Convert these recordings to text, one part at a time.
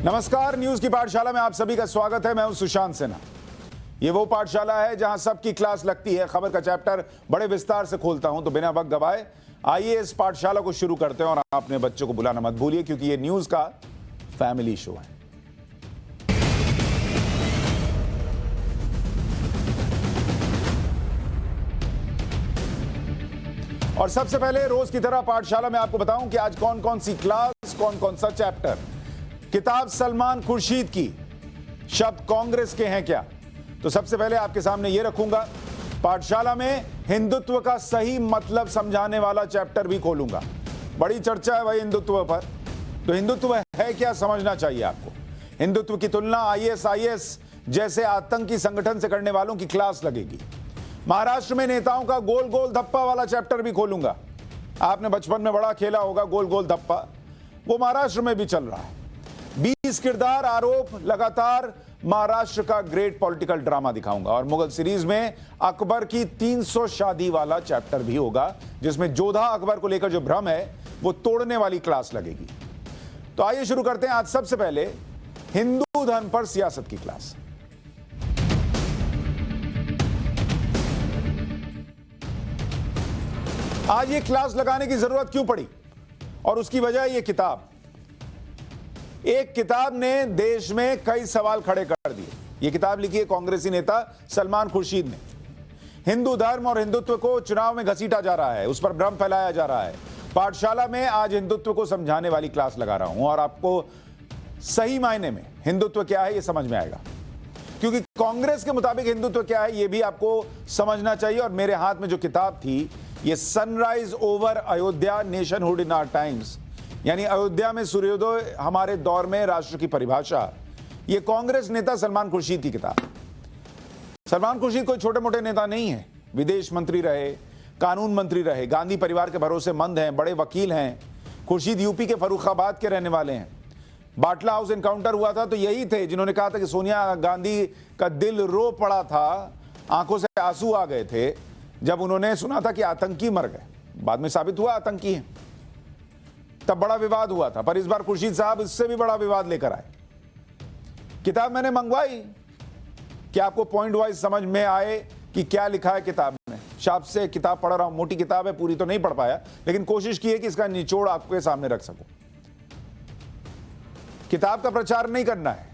नमस्कार, न्यूज की पाठशाला में आप सभी का स्वागत है। मैं हूं सुशांत सिन्हा। ये वो पाठशाला है जहां सबकी क्लास लगती है। खबर का चैप्टर बड़े विस्तार से खोलता हूं, तो बिना वक्त गवाए आइए इस पाठशाला को शुरू करते हैं। और अपने बच्चों को बुलाना मत भूलिए, क्योंकि ये न्यूज का फैमिली शो है। और सबसे पहले रोज की तरह पाठशाला में आपको बताऊं कि आज कौन कौन सी क्लास, कौन कौन सा चैप्टर। किताब सलमान खुर्शीद की, शब्द कांग्रेस के हैं क्या। तो सबसे पहले आपके सामने यह रखूंगा। पाठशाला में हिंदुत्व का सही मतलब समझाने वाला चैप्टर भी खोलूंगा। बड़ी चर्चा है भाई हिंदुत्व पर, तो हिंदुत्व है क्या समझना चाहिए आपको। हिंदुत्व की तुलना आईएसआईएस जैसे आतंकी संगठन से करने वालों की क्लास लगेगी। महाराष्ट्र में नेताओं का गोल गोल धप्पा वाला चैप्टर भी खोलूंगा। आपने बचपन में बड़ा खेला होगा गोल गोल धप्पा, वो महाराष्ट्र में भी चल रहा है। 20 किरदार आरोप, लगातार महाराष्ट्र का ग्रेट पॉलिटिकल ड्रामा दिखाऊंगा। और मुगल सीरीज में अकबर की 300 शादी वाला चैप्टर भी होगा, जिसमें जोधा अकबर को लेकर जो भ्रम है वो तोड़ने वाली क्लास लगेगी। तो आइए शुरू करते हैं। आज सबसे पहले हिंदू धर्म पर सियासत की क्लास। आज ये क्लास लगाने की जरूरत क्यों पड़ी, और उसकी वजह ये किताब। एक किताब ने देश में कई सवाल खड़े कर दिए। यह किताब लिखी है कांग्रेसी नेता सलमान खुर्शीद ने। हिंदू धर्म और हिंदुत्व को चुनाव में घसीटा जा रहा है, उस पर भ्रम फैलाया जा रहा है। पाठशाला में आज हिंदुत्व को समझाने वाली क्लास लगा रहा हूं, और आपको सही मायने में हिंदुत्व क्या है यह समझ में आएगा। क्योंकि कांग्रेस के मुताबिक हिंदुत्व क्या है यह भी आपको समझना चाहिए। और मेरे हाथ में जो किताब थी, यह sunrise over Ayodhya, nationhood in our times, यानी अयोध्या में सूर्योदय हमारे दौर में राष्ट्र की परिभाषा। यह कांग्रेस नेता सलमान खुर्शीद की किताब। सलमान खुर्शीद कोई छोटे मोटे नेता नहीं है। विदेश मंत्री रहे, कानून मंत्री रहे, गांधी परिवार के भरोसेमंद हैं, बड़े वकील हैं। खुर्शीद यूपी के फर्रुखाबाद के रहने वाले हैं। बाटला हाउस एनकाउंटर हुआ था तो यही थे जिन्होंने कहा था कि सोनिया गांधी का दिल रो पड़ा था, आंखों से आंसू आ गए थे जब उन्होंने सुना था कि आतंकी मर गए। बाद में साबित हुआ आतंकी हैं, तब बड़ा विवाद हुआ था। पर इस बार खुर्शीद साहब इससे भी बड़ा विवाद लेकर आए। किताब मैंने मंगवाई कि आपको पॉइंट वाइज समझ में आए कि क्या लिखा है किताब में। शाप से किताब पढ़ रहा हूं, मोटी किताब है, पूरी तो नहीं पढ़ पाया, लेकिन कोशिश की है कि इसका निचोड़ आपके सामने रख सकूं। किताब का प्रचार नहीं करना है।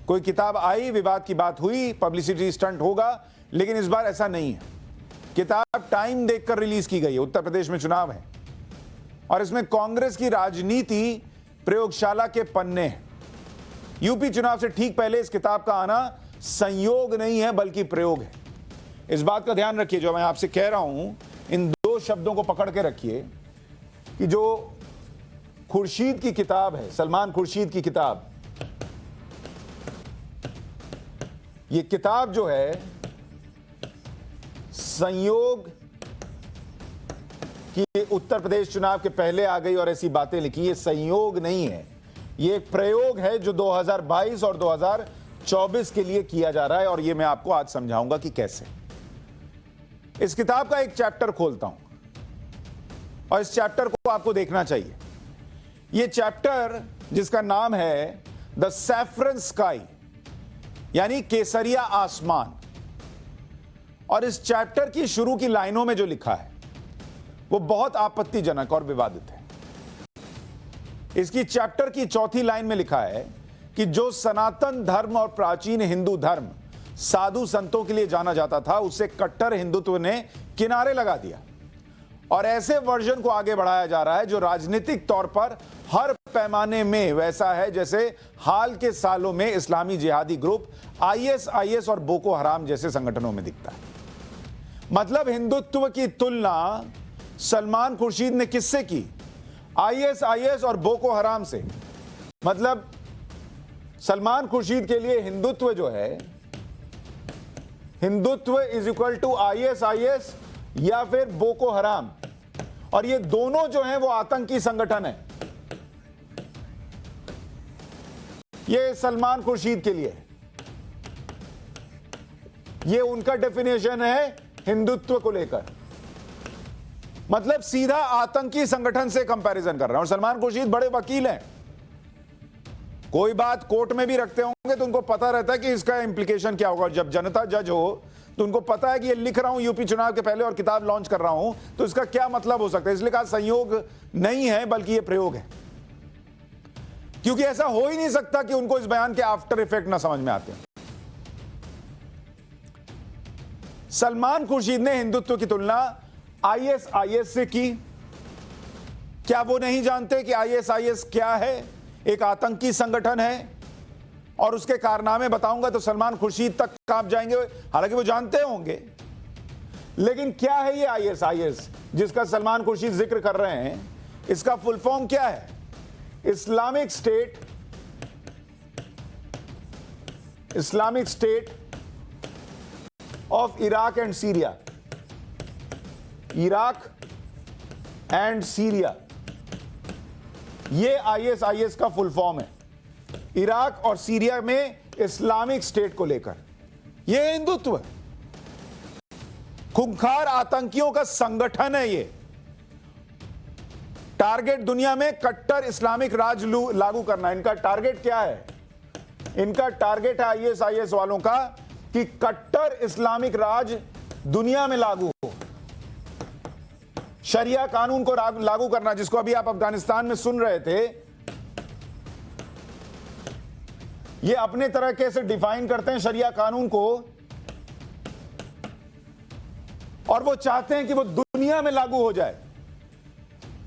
कोई किताब आई, विवाद की बात हुई, पब्लिसिटी स्टंट होगा, लेकिन इस बार ऐसा नहीं है। किताब टाइम देखकर रिलीज की गई है। उत्तर प्रदेश में चुनाव है और इसमें कांग्रेस की राजनीति प्रयोगशाला के पन्ने हैं। यूपी चुनाव से ठीक पहले इस किताब का आना संयोग नहीं है, बल्कि प्रयोग है। इस बात का ध्यान रखिए, जो मैं आपसे कह रहा हूं, इन दो शब्दों को पकड़ के रखिए कि जो खुर्शीद की किताब है, सलमान खुर्शीद की किताब, ये किताब जो है संयोग कि उत्तर प्रदेश चुनाव के पहले आ गई और ऐसी बातें लिखी, ये संयोग नहीं है। ये एक प्रयोग है जो 2022 और 2024 के लिए किया जा रहा है, और ये मैं आपको आज समझाऊंगा कि कैसे। इस किताब का एक चैप्टर खोलता हूं और इस चैप्टर को आपको देखना चाहिए। ये चैप्टर जिसका नाम है द सैफरन स्काई, यानी केसरिया आसमान। और इस चैप्टर की शुरू की लाइनों में जो लिखा है वो बहुत आपत्तिजनक और विवादित है। इसकी चैप्टर की चौथी लाइन में लिखा है कि जो सनातन धर्म और प्राचीन हिंदू धर्म साधु संतों के लिए जाना जाता था, उसे कट्टर हिंदुत्व ने किनारे लगा दिया और ऐसे वर्जन को आगे बढ़ाया जा रहा है जो राजनीतिक तौर पर हर पैमाने में वैसा है जैसे हाल के सालों में इस्लामी जिहादी ग्रुप आईएसआईएस और बोको हराम जैसे संगठनों में दिखता है। मतलब हिंदुत्व की तुलना सलमान खुर्शीद ने किससे की? आईएसआईएस और बोको हराम से। मतलब सलमान खुर्शीद के लिए हिंदुत्व जो है, Hindutva is equal to ISIS या फिर बोको हराम, और ये दोनों जो हैं वो आतंकी संगठन है। ये सलमान खुर्शीद के लिए, ये उनका डेफिनेशन है हिंदुत्व को लेकर। मतलब सीधा आतंकी संगठन से कंपैरिजन कर रहा है। और सलमान खुर्शीद बड़े वकील हैं, कोई बात कोर्ट में भी रखते होंगे तो उनको पता रहता है कि इसका इंप्लीकेशन क्या होगा। जब जनता जज हो तो उनको पता है कि ये लिख रहा हूं यूपी चुनाव के पहले और किताब लॉन्च कर रहा हूं तो इसका क्या मतलब हो सकता है। इसलिए कहा संयोग नहीं है बल्कि ये प्रयोग है, क्योंकि ऐसा हो ही नहीं सकता कि उनको इस बयान के आफ्टर इफेक्ट ना समझ में आते हैं। सलमान खुर्शीद ने हिंदुत्व की तुलना आईएसआईएस से की। क्या वो नहीं जानते कि आईएसआईएस क्या है? एक आतंकी संगठन है और उसके कारनामे बताऊंगा तो सलमान खुर्शीद तक कांप जाएंगे। हालांकि वो जानते होंगे, लेकिन क्या है ये आईएसआईएस जिसका सलमान खुर्शीद जिक्र कर रहे हैं? इसका फुल फॉर्म क्या है? Islamic state of Iraq and Syria. Iraq and Syria, ये आईएसआईएस का फुल फॉर्म है। इराक और सीरिया में इस्लामिक स्टेट को लेकर यह हिंदुत्व है। खूंखार आतंकियों का संगठन है ये। टारगेट दुनिया में कट्टर इस्लामिक राज लागू करना। इनका टारगेट क्या है? इनका टारगेट है आईएसआईएस वालों का कि कट्टर इस्लामिक राज दुनिया में लागू हो, शरिया कानून को लागू करना, जिसको अभी आप अफगानिस्तान में सुन रहे थे। ये अपने तरीके से डिफाइन करते हैं शरिया कानून को और वो चाहते हैं कि वो दुनिया में लागू हो जाए।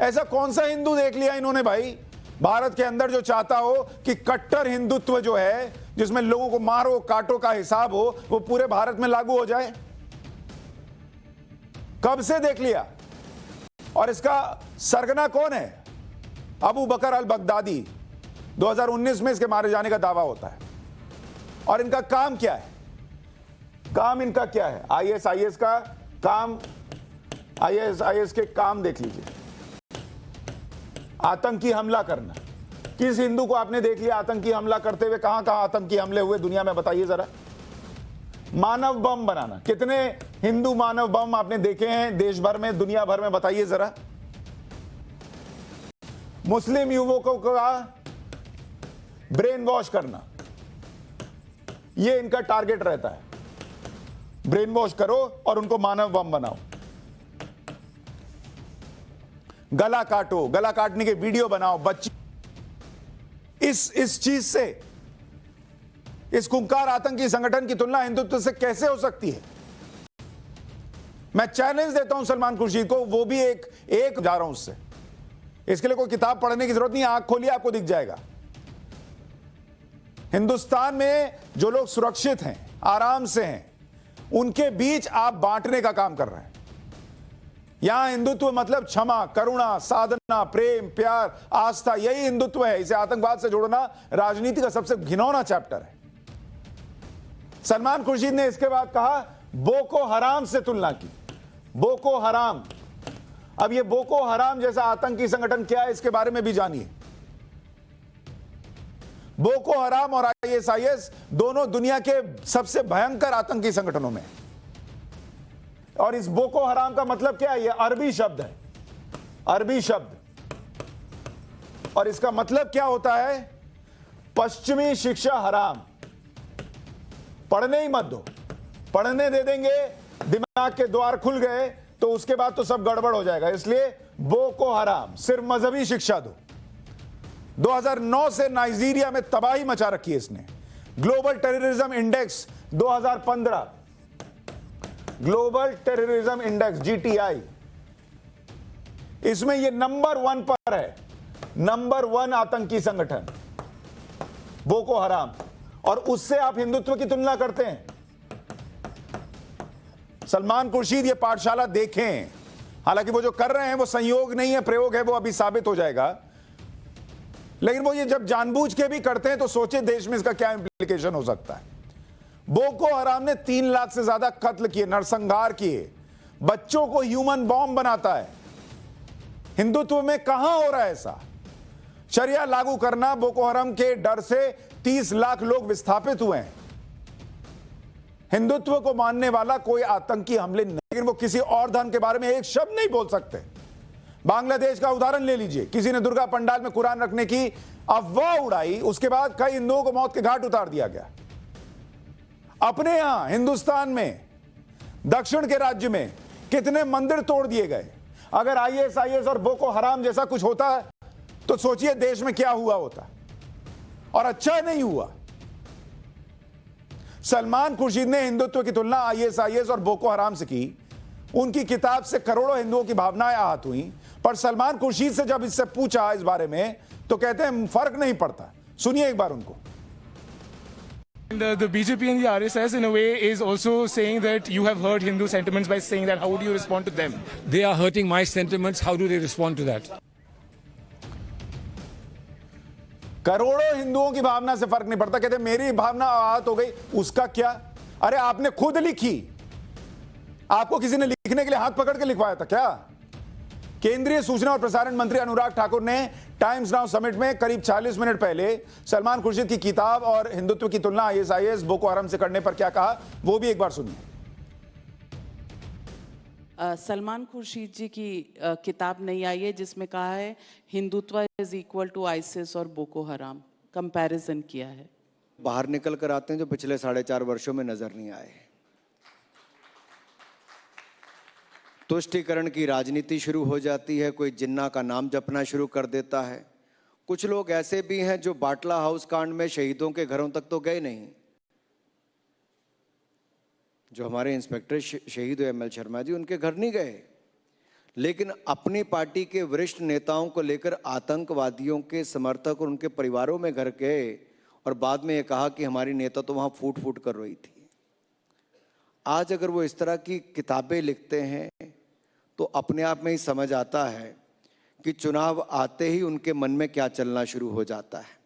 ऐसा कौन सा हिंदू देख लिया इन्होंने भाई भारत के अंदर जो चाहता हो कि कट्टर हिंदुत्व जो है, जिसमें लोगों को मारो काटो का हिसाब हो, वो पूरे भारत में लागू हो जाए? कब से देख लिया? और इसका सरगना कौन है? अबू बकर अल बगदादी। 2019 में इसके मारे जाने का दावा होता है। और इनका काम क्या है? काम इनका क्या है? आईएसआईएस का काम, आईएसआईएस के काम देख लीजिए। आतंकी हमला करना। किस हिंदू को आपने देख लिया आतंकी हमला करते हुए? कहां कहां आतंकी हमले हुए दुनिया में, बताइए जरा। मानव बम बनाना, कितने हिंदू मानव बम आपने देखे हैं देश भर में, दुनिया भर में, बताइए जरा। मुस्लिम युवकों का ब्रेन वॉश करना, यह इनका टारगेट रहता है। ब्रेन वॉश करो और उनको मानव बम बनाओ। गला काटो, गला काटने के वीडियो बनाओ बच्चे। इस चीज से, इस खूंखार आतंकी संगठन की तुलना हिंदुत्व से कैसे हो सकती है? मैं चैलेंज देता हूं सलमान खुर्शीद को, वो भी एक जा रहा हूं उससे। इसके लिए कोई किताब पढ़ने की जरूरत नहीं, आंख खोलिए आपको दिख जाएगा। हिंदुस्तान में जो लोग सुरक्षित हैं, आराम से हैं, उनके बीच आप बांटने का काम कर रहे हैं। यहां हिंदुत्व मतलब क्षमा, करुणा, साधना, प्रेम, प्यार, आस्था, यही हिंदुत्व है। इसे आतंकवाद से जोड़ना राजनीति का सबसे घिनौना चैप्टर है। सलमान खुर्शीद ने इसके बाद कहा बोको हराम से तुलना की। बोको हराम, अब ये बोको हराम जैसा आतंकी संगठन क्या है इसके बारे में भी जानिए। बोको हराम और आईएसआईएस दोनों दुनिया के सबसे भयंकर आतंकी संगठनों में। और इस बोको हराम का मतलब क्या है? यह अरबी शब्द है, अरबी शब्द। और इसका मतलब क्या होता है? पश्चिमी शिक्षा हराम। पढ़ने ही मत दो, पढ़ने दे देंगे दिमाग के द्वार खुल गए तो उसके बाद तो सब गड़बड़ हो जाएगा। इसलिए बोको हराम, सिर्फ मजहबी शिक्षा दो। 2009 से नाइजीरिया में तबाही मचा रखी है इसने। Global terrorism index 2015, global terrorism index GTI, इसमें यह नंबर 1 पर है। नंबर 1 आतंकी संगठन बोको हराम। और उससे आप हिंदुत्व की तुलना करते हैं। सलमान खुर्शीद ये पाठशाला देखें। हालांकि वो जो कर रहे हैं वो संयोग नहीं है, प्रयोग है, वो अभी साबित हो जाएगा। लेकिन वो ये जब जानबूझ के भी करते हैं तो सोचे देश में इसका क्या इंप्लीकेशन हो सकता है। बोको हराम ने 3 लाख से ज्यादा कत्ल किए, नरसंहार किए, बच्चों को ह्यूमन बॉम्ब बनाता है। हिंदुत्व में कहां हो रहा है ऐसा? शरिया लागू करना, बोको हराम के डर से 30 लाख लोग विस्थापित हुए हैं। हिंदुत्व को मानने वाला कोई आतंकी हमले नहीं, लेकिन वो किसी और धर्म के बारे में एक शब्द नहीं बोल सकते। बांग्लादेश का उदाहरण ले लीजिए, किसी ने दुर्गा पंडाल में कुरान रखने की अफवाह उड़ाई, उसके बाद कई हिंदुओं को मौत के घाट उतार दिया गया। अपने यहां हिंदुस्तान में दक्षिण के राज्य में कितने मंदिर तोड़ दिए गए। अगर आईएसआईएस और बोको हराम जैसा कुछ होता है तो सोचिए देश में क्या हुआ होता, और अच्छा नहीं हुआ। सलमान खुर्शीद ने हिंदुत्व की तुलना आईएसआईएस और बोको हराम से की। उनकी किताब से करोड़ों हिंदुओं की भावनाएं आहत हुई, पर सलमान खुर्शीद से जब इससे पूछा इस बारे में तो कहते हैं फर्क नहीं पड़ता। सुनिए एक बार उनको। The BJP and the RSS in a way is also saying that you have hurt Hindu sentiments by saying that. How would you respond to them? They are hurting my sentiments. How do they respond to that? करोड़ों हिंदुओं की भावना से फर्क नहीं पड़ता। कहते मेरी भावना आहत हो गई, उसका क्या? अरे आपने खुद लिखी, आपको किसी ने लिखने के लिए हाथ पकड़ के लिखवाया था क्या? केंद्रीय सूचना और प्रसारण मंत्री अनुराग ठाकुर ने टाइम्स नाउ समिट में करीब 40 मिनट पहले सलमान खुर्शीद की किताब और हिंदुत्व की तुलना आईएसआईएस बोको हराम से करने पर क्या कहा, वो भी एक बार सुनिए। सलमान खुर्शीद जी की किताब नहीं आई है जिसमें कहा है Hindutva is equal to ISIS और बोको हराम, कंपैरिजन किया है। बाहर निकल कर आते हैं जो पिछले 4.5 वर्षों में नजर नहीं आए। तुष्टीकरण की राजनीति शुरू हो जाती है, कोई जिन्ना का नाम जपना शुरू कर देता है। कुछ लोग ऐसे भी हैं जो बाटला हाउस कांड में शहीदों के घरों तक तो गए नहीं। जो हमारे इंस्पेक्टर शहीद हुए ML शर्मा जी, उनके घर नहीं गए, लेकिन अपनी पार्टी के वरिष्ठ नेताओं को लेकर आतंकवादियों के समर्थक और उनके परिवारों में घर गए और बाद में ये कहा कि हमारी नेता तो वहां फूट फूट कर रोई थी। आज अगर वो इस तरह की किताबें लिखते हैं तो अपने आप में ही समझ आता है कि चुनाव आते ही उनके मन में क्या चलना शुरू हो जाता है।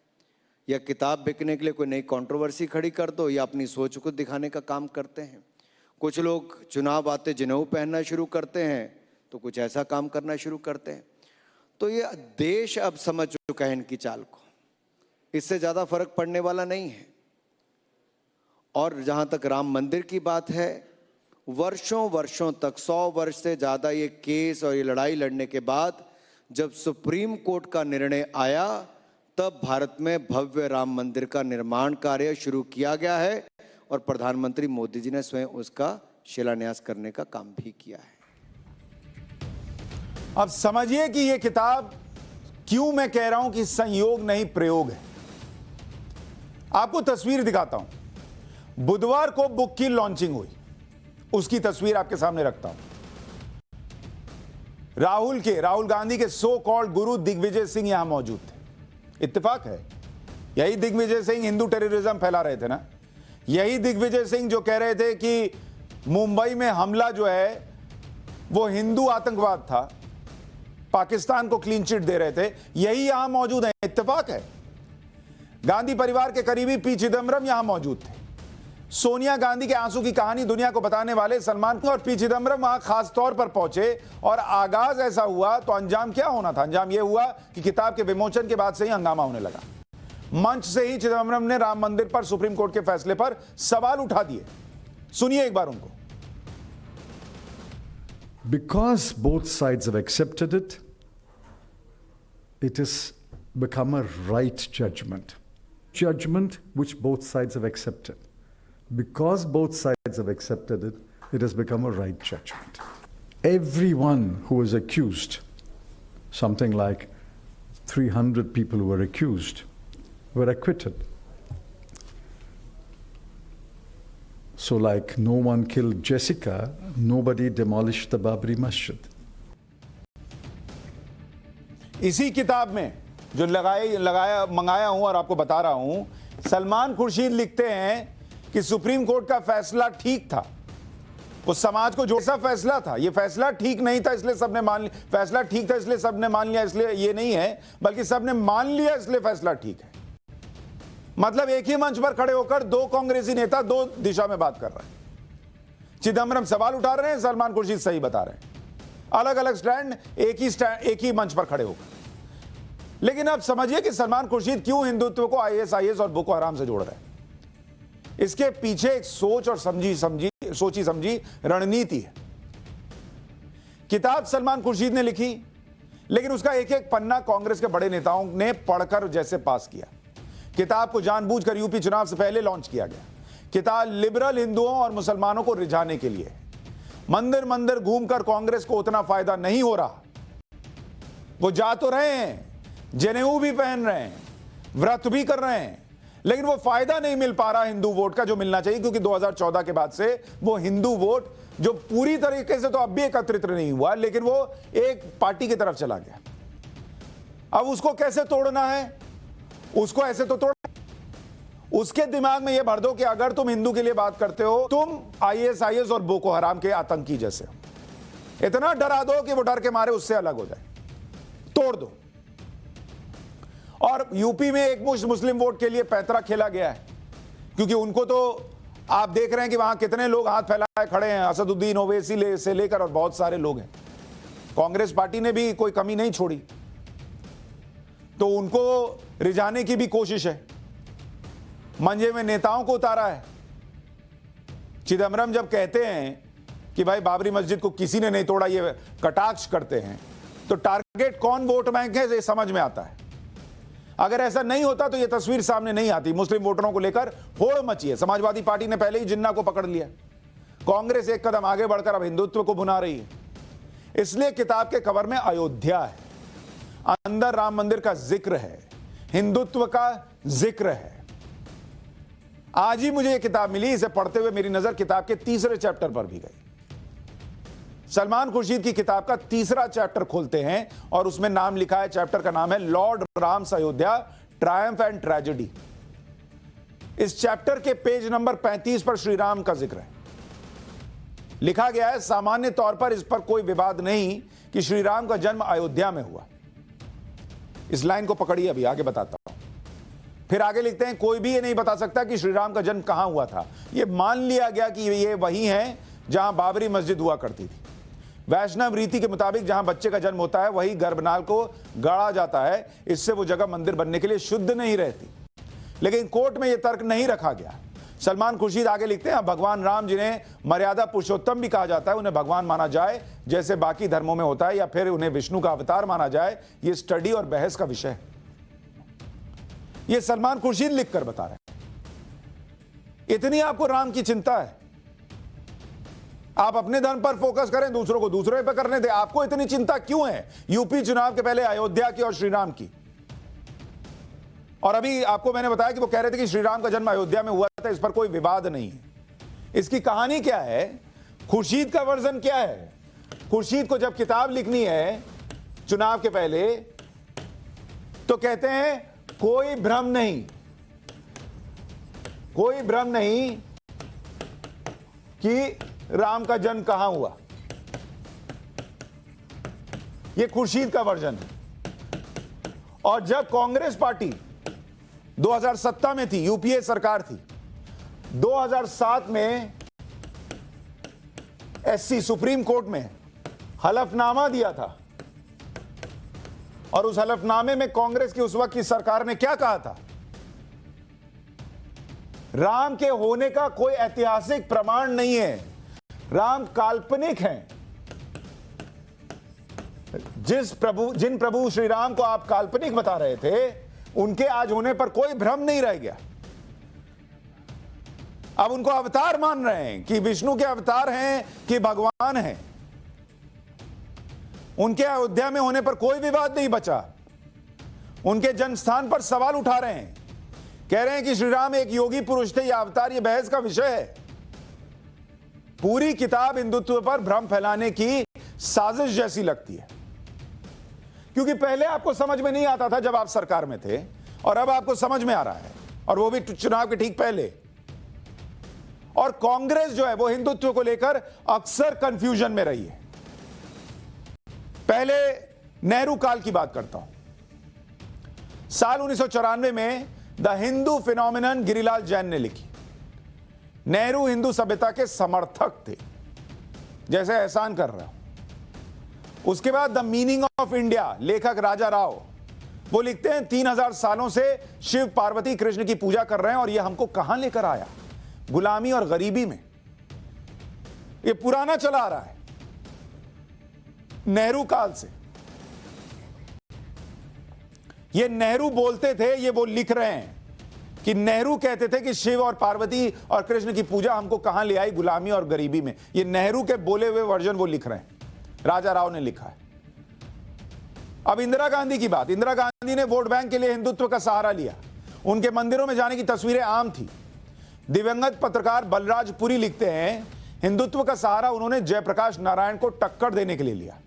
या किताब बिकने के लिए कोई नई कंट्रोवर्सी खड़ी कर दो, या अपनी सोच को दिखाने का काम करते हैं। कुछ लोग चुनाव आते जनेऊ पहनना शुरू करते हैं, तो कुछ ऐसा काम करना शुरू करते हैं। तो ये देश अब समझ चुका है इनकी चाल को, इससे ज़्यादा फर्क पड़ने वाला नहीं है। और जहाँ तक राम मंदिर की बात है, वर्षों वर्षों तक 100 वर्ष से ज़्यादा ये केस और ये लड़ाई लड़ने के बाद जब सुप्रीम कोर्ट का निर्णय आया, तब भारत में भव्य राम मंदिर का निर्माण कार्य शुरू किया गया है और प्रधानमंत्री मोदी जी ने स्वयं उसका शिलान्यास करने का काम भी किया है। अब समझिए कि यह किताब, क्यों मैं कह रहा हूं कि संयोग नहीं प्रयोग है। आपको तस्वीर दिखाता हूं। बुधवार को बुक की लॉन्चिंग हुई, उसकी तस्वीर आपके सामने रखता हूं। राहुल गांधी के सो कॉल्ड गुरु दिग्विजय सिंह यहां मौजूद थे। इत्तेफाक है, यही दिग्विजय सिंह हिंदू टेररिज्म फैला रहे थे ना। यही दिग्विजय सिंह जो कह रहे थे कि मुंबई में हमला जो है वो हिंदू आतंकवाद था, पाकिस्तान को क्लीन चिट दे रहे थे, यही यहां मौजूद है। इत्तेफाक है। गांधी परिवार के करीबी पी चिदम्बरम यहां मौजूद थे। सोनिया गांधी के आंसू की कहानी दुनिया को बताने वाले सलमान और पी चिदम्बरम वहां खास तौर पर पहुंचे, और आगाज ऐसा हुआ तो अंजाम क्या होना था? अंजाम यह हुआ कि किताब के विमोचन के बाद से ही हंगामा होने लगा। मंच से ही चिदम्बरम ने राम मंदिर पर सुप्रीम कोर्ट के फैसले पर सवाल उठा दिए। सुनिए एक बार उनको। Because both sides have accepted it, it has become a right judgment. Judgment which both sides have accepted. Because both sides have accepted it, it has become a right judgment. Everyone who was accused, something like 300 people who were accused, were acquitted. So like no one killed Jessica, nobody demolished the Babri Masjid. इसी किताब में जो मंगाया हूं और आपको बता रहा हूं, सलमान खुर्शीद लिखते हैं कि सुप्रीम कोर्ट का फैसला ठीक था। वो समाज को जो सा फैसला था, ये फैसला ठीक नहीं था इसलिए सबने मान लिया, फैसला ठीक था इसलिए सबने मान लिया, इसलिए ये नहीं है, बल्कि सबने मान लिया इसलिए फैसला ठीक है। मतलब एक ही मंच पर खड़े होकर दो कांग्रेसी नेता दो दिशा में बात कर रहे हैं। चिदम्बरम सवाल उठा रहे हैं, सलमान खुर्शीद सही बता रहे हैं। अलग अलग स्टैंड, एक ही मंच पर खड़े होकर। लेकिन अब समझिए कि सलमान खुर्शीद क्यों हिंदुत्व को आईएसआईएस और बोको हराम से जोड़ रहे हैं। इसके पीछे एक सोची समझी रणनीति है। किताब सलमान खुर्शीद ने लिखी, लेकिन उसका एक एक पन्ना कांग्रेस के बड़े नेताओं ने पढ़कर जैसे पास किया। किताब को जानबूझकर यूपी चुनाव से पहले लॉन्च किया गया। किताब लिबरल हिंदुओं और मुसलमानों को रिझाने के लिए। मंदिर मंदिर घूमकर कांग्रेस को उतना फायदा नहीं हो रहा। वो जा तो रहे हैं, जनेऊ भी पहन रहे हैं, व्रत भी कर रहे हैं, लेकिन वो फायदा नहीं मिल पा रहा हिंदू वोट का जो मिलना चाहिए, क्योंकि 2014 के बाद से वो हिंदू वोट जो पूरी तरीके से तो अब भी एकत्रित नहीं हुआ, लेकिन वो एक पार्टी की तरफ चला गया। अब उसको कैसे तोड़ना है? उसको ऐसे तो तोड़, उसके दिमाग में यह भर दो कि अगर तुम हिंदू के लिए बात करते हो, तुम आईएसआईएस और बोको हराम के आतंकी जैसे हो। इतना डरा दो कि वो डर के मारे उससे अलग हो जाए, तोड़ दो। और यूपी में एक मुस्लिम वोट के लिए पैंतरा खेला गया है, क्योंकि उनको तो आप देख रहे हैं कि वहां कितने लोग हाथ फैलाए खड़े हैं, असदुद्दीन ओवैसी से लेकर और बहुत सारे लोग हैं। कांग्रेस पार्टी ने भी कोई कमी नहीं छोड़ी, तो उनको रिझाने की भी कोशिश है। मंजे में नेताओं को उतारा है। चिदम्बरम जब कहते हैं कि भाई बाबरी मस्जिद को किसी ने नहीं तोड़ा, ये कटाक्ष करते हैं, तो टारगेट कौन वोट बैंक है ये समझ में आता है। अगर ऐसा नहीं होता तो ये तस्वीर सामने नहीं आती। मुस्लिम वोटरों को लेकर होड़ मची है। समाजवादी पार्टी ने पहले ही जिन्ना को पकड़ लिया। कांग्रेस एक कदम आगे बढ़कर अब हिंदुत्व को भुना रही है। इसलिए किताब के कवर में अयोध्या है, अंदर राम मंदिर का जिक्र है, हिंदुत्व का जिक्र है। आज ही मुझे यह किताब मिली। इसे पढ़ते हुए मेरी नजर किताब के तीसरे चैप्टर पर भी गई। सलमान खुर्शीद की किताब का तीसरा चैप्टर खोलते हैं और उसमें नाम लिखा है, चैप्टर का नाम है Lord Ram's Ayodhya, Triumph and tragedy. इस चैप्टर के पेज नंबर 35 पर श्री राम का जिक्र है। लिखा गया है, सामान्य तौर पर इस पर कोई विवाद नहीं कि श्री राम का जन्म अयोध्या में हुआ। इस लाइन को पकड़िए, अभी आगे बताता हूं। फिर आगे लिखते हैं, कोई भी ये नहीं बता सकता कि श्री राम का जन्म कहां हुआ था। यह मान लिया गया कि ये वही है जहां बाबरी मस्जिद हुआ करती थी। वैष्णव रीति के मुताबिक जहां बच्चे का जन्म होता है वही गर्भनाल को गाड़ा जाता है। इससे वो जगह मंदिर बनने के लिए शुद्ध नहीं रहती। लेकिन कोर्ट में यह तर्क नहीं रखा गया। सलमान खुर्शीद आगे लिखते हैं, भगवान राम जिन्हें मर्यादा पुरुषोत्तम भी कहा जाता है, उन्हें भगवान माना जाए जैसे बाकी धर्मों में होता है, या फिर उन्हें विष्णु का अवतार माना जाए, यह स्टडी और बहस का विषय है। यह सलमान खुर्शीद लिखकर बता रहे हैं। इतनी आपको राम की चिंता है। आप अपने धर्म पर फोकस करें, दूसरों को दूसरे पर करने दें। आपको इतनी चिंता क्यों है यूपी चुनाव के पहले अयोध्या की और श्री राम की? और अभी आपको मैंने बताया कि वो कह रहे थे कि श्री राम का जन्म अयोध्या में हुआ था, इस पर कोई विवाद नहीं है। इसकी कहानी क्या है? खुर्शीद का वर्जन क्या है? खुर्शीद को जब किताब लिखनी है चुनाव के पहले, तो कहते हैं कोई भ्रम नहीं, कोई भ्रम नहीं कि राम का जन्म कहां हुआ। यह खुर्शीद का वर्जन है। और जब कांग्रेस पार्टी 2017 में थी, यूपीए सरकार थी, 2007 में एससी सुप्रीम कोर्ट में हलफनामा दिया था, और उस हलफनामे में कांग्रेस की उस वक्त की सरकार ने क्या कहा था? राम के होने का कोई ऐतिहासिक प्रमाण नहीं है, राम काल्पनिक हैं। जिन प्रभु श्री राम को आप काल्पनिक बता रहे थे, उनके आज होने पर कोई भ्रम नहीं रह गया। अब उनको अवतार मान रहे हैं कि विष्णु के अवतार हैं कि भगवान हैं। उनके अयोध्या में होने पर कोई विवाद नहीं बचा। उनके जन्म स्थान पर सवाल उठा रहे हैं, कह रहे हैं कि श्री राम एक योगी पुरुष थे या अवतार। यह बहस का विषय है। पूरी किताब हिंदुत्व पर भ्रम फैलाने की साजिश जैसी लगती है, क्योंकि पहले आपको समझ में नहीं आता था जब आप सरकार में थे, और अब आपको समझ में आ रहा है, और वो भी चुनाव के ठीक पहले। और कांग्रेस जो है वो हिंदुत्व को लेकर अक्सर कंफ्यूजन में रही है। पहले नेहरू काल की बात करता हूं। साल 1994 में द हिंदू फिनोमिनन गिरिलाल जैन ने लिखी। नेहरू हिंदू सभ्यता के समर्थक थे, जैसे एहसान कर रहा हूं। उसके बाद द मीनिंग ऑफ इंडिया, लेखक राजा राव, वो लिखते हैं 3000 सालों से शिव पार्वती कृष्ण की पूजा कर रहे हैं, और यह हमको कहां लेकर आया? गुलामी और गरीबी में। यह पुराना चला आ रहा है नेहरू काल से। ये नेहरू बोलते थे, ये वो लिख रहे हैं कि नेहरू कहते थे कि शिव और पार्वती और कृष्ण की पूजा हमको कहां ले आई, गुलामी और गरीबी में। ये नेहरू के बोले हुए वर्जन वो लिख रहे हैं, राजा राव ने लिखा है। अब इंदिरा गांधी की बात। इंदिरा गांधी ने वोट बैंक के लिए हिंदुत्व का सहारा लिया। उनके मंदिरों में जाने की तस्वीरें आम थी। दिवंगत पत्रकार बलराज पुरी लिखते हैं, हिंदुत्व का सहारा उन्होंने जयप्रकाश नारायण को टक्कर देने के लिए लिया।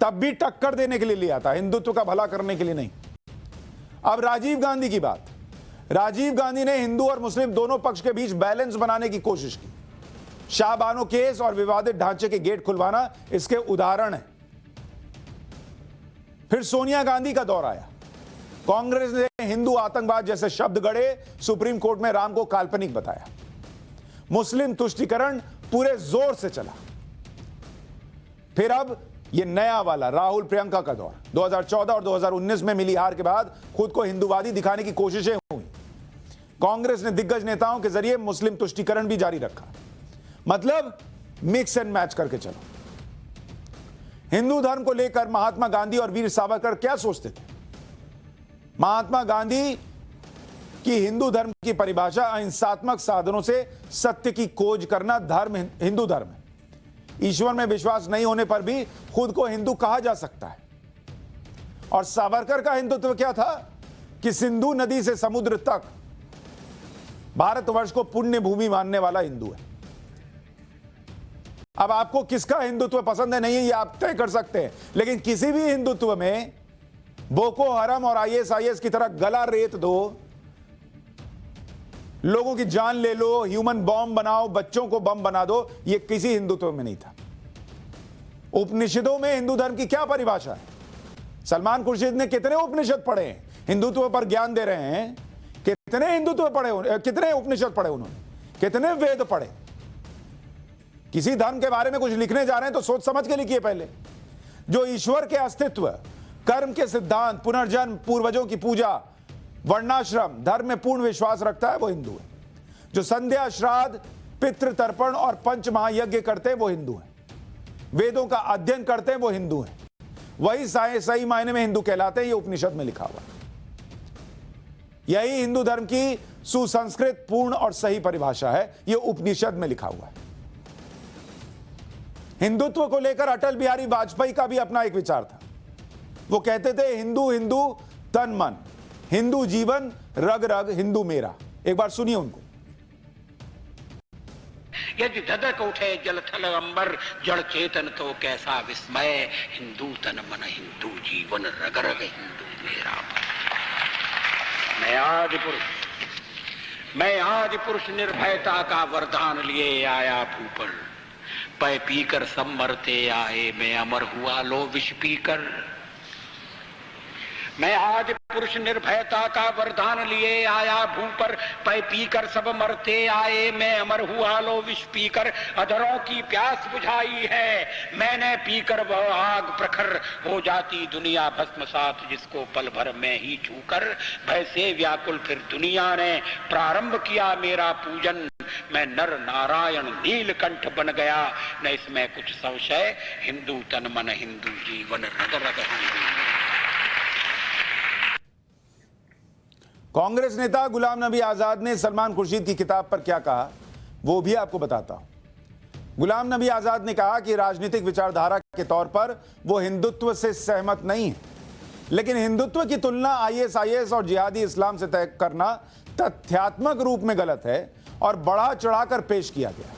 तब भी टक्कर देने के लिए लिया था, हिंदुत्व का भला करने के लिए नहीं। अब राजीव गांधी की बात। राजीव गांधी ने हिंदू और मुस्लिम दोनों पक्ष के बीच बैलेंस बनाने की कोशिश की। शाहबानो केस और विवादित ढांचे के गेट खुलवाना इसके उदाहरण है। फिर सोनिया गांधी का दौर आया। कांग्रेस ने हिंदू आतंकवाद जैसे शब्द गढ़े, सुप्रीम कोर्ट में राम को काल्पनिक बताया। मुस्लिम तुष्टीकरण पूरे जोर से चला। फिर अब ये नया वाला राहुल प्रियंका का दौर। 2014 और 2019 में मिली हार के बाद खुद को हिंदूवादी दिखाने की कोशिशें हुई। कांग्रेस ने दिग्गज नेताओं के जरिए मुस्लिम तुष्टीकरण भी जारी रखा। मतलब मिक्स एंड मैच करके चलो। हिंदू धर्म को लेकर महात्मा गांधी और वीर सावरकर क्या सोचते थे? महात्मा गांधी की हिंदू धर्म की परिभाषा अहिंसात्मक साधनों से सत्य की खोज करना धर्म हिंदू धर्म है। ईश्वर में विश्वास नहीं होने पर भी खुद को हिंदू कहा जा सकता है। और सावरकर का हिंदुत्व क्या था कि सिंधु नदी से समुद्र तक भारतवर्ष को पुण्य भूमि मानने वाला हिंदू है। अब आपको किसका हिंदुत्व पसंद है नहीं है ये आप तय कर सकते हैं, लेकिन किसी भी हिंदुत्व में बोको हरम और आईएसआईएस की तरह गला रेत दो, लोगों की जान ले लो, ह्यूमन बॉम्ब बनाओ, बच्चों को बम बना दो, ये किसी हिंदुत्व में नहीं था। उपनिषदों में हिंदू धर्म की क्या परिभाषा है? सलमान खुर्शीद ने कितने उपनिषद पढ़े हैं? हिंदुत्व पर ज्ञान दे रहे हैं। कितने हिंदुत्व पढ़े, कितने उपनिषद पढ़े उन्होंने, कितने वेद पढ़े? किसी धर्म के बारे में कुछ लिखने जा रहे हैं तो सोच समझ के लिखिए पहले। जो ईश्वर के अस्तित्व, कर्म के सिद्धांत, पुनर्जन्म, पूर्वजों की पूजा, वर्णाश्रम, धर्म में पूर्ण विश्वास रखता है वो हिंदू है। जो संध्या, श्राद्ध, पितृ तर्पण और पंच महायज्ञ करते हैं वो हिंदू है। वेदों का अध्ययन करते हैं वो हिंदू है। वही सही मायने में हिंदू कहलाते हैं, ये उपनिषद में लिखा हुआ है। यही हिंदू धर्म की सुसंस्कृत, पूर्ण और सही परिभाषा है, ये उपनिषद में लिखा हुआ है। हिंदुत्व को लेकर अटल बिहारी वाजपेयी का भी अपना एक विचार था। वो कहते थे हिंदू हिंदू तन मन, हिंदू जीवन रग रग हिंदू मेरा। एक बार सुनिए उनको। यदि धधक उठे जल थल अंबर, जड़ चेतन तो कैसा विस्मय, हिंदू तन मन हिंदू जीवन रग रग हिंदू मेरा। मैं आज पुरुष निर्भयता का वरदान लिए आया भूपर, पै पीकर सब मरते आए, मैं अमर हुआ लो विष पीकर। मैं आज पुरुष निर्भयता का वरदान लिए आया भूपर, पै पीकर सब मरते आए, मैं अमर हुआ लो विष पीकर। अधरों की प्यास बुझाई है मैंने पीकर, वह आग प्रखर हो जाती दुनिया भस्मसात, जिसको पल भर में ही छूकर। भय से व्याकुल फिर दुनिया ने प्रारंभ किया मेरा पूजन, मैं नर नारायण नीलकंठ बन गया, न इसमें कुछ संशय, हिंदू तन मन हिंदू जीवन रग रग हिंदू। कांग्रेस नेता गुलाम नबी आजाद ने सलमान खुर्शीद की किताब पर क्या कहा वो भी आपको बताता हूं। गुलाम नबी आजाद ने कहा कि राजनीतिक विचारधारा के तौर पर वो हिंदुत्व से सहमत नहीं है, लेकिन हिंदुत्व की तुलना आईएसआईएस और जिहादी इस्लाम से तय करना तथ्यात्मक रूप में गलत है और बढ़ा चढ़ाकर पेश किया गया।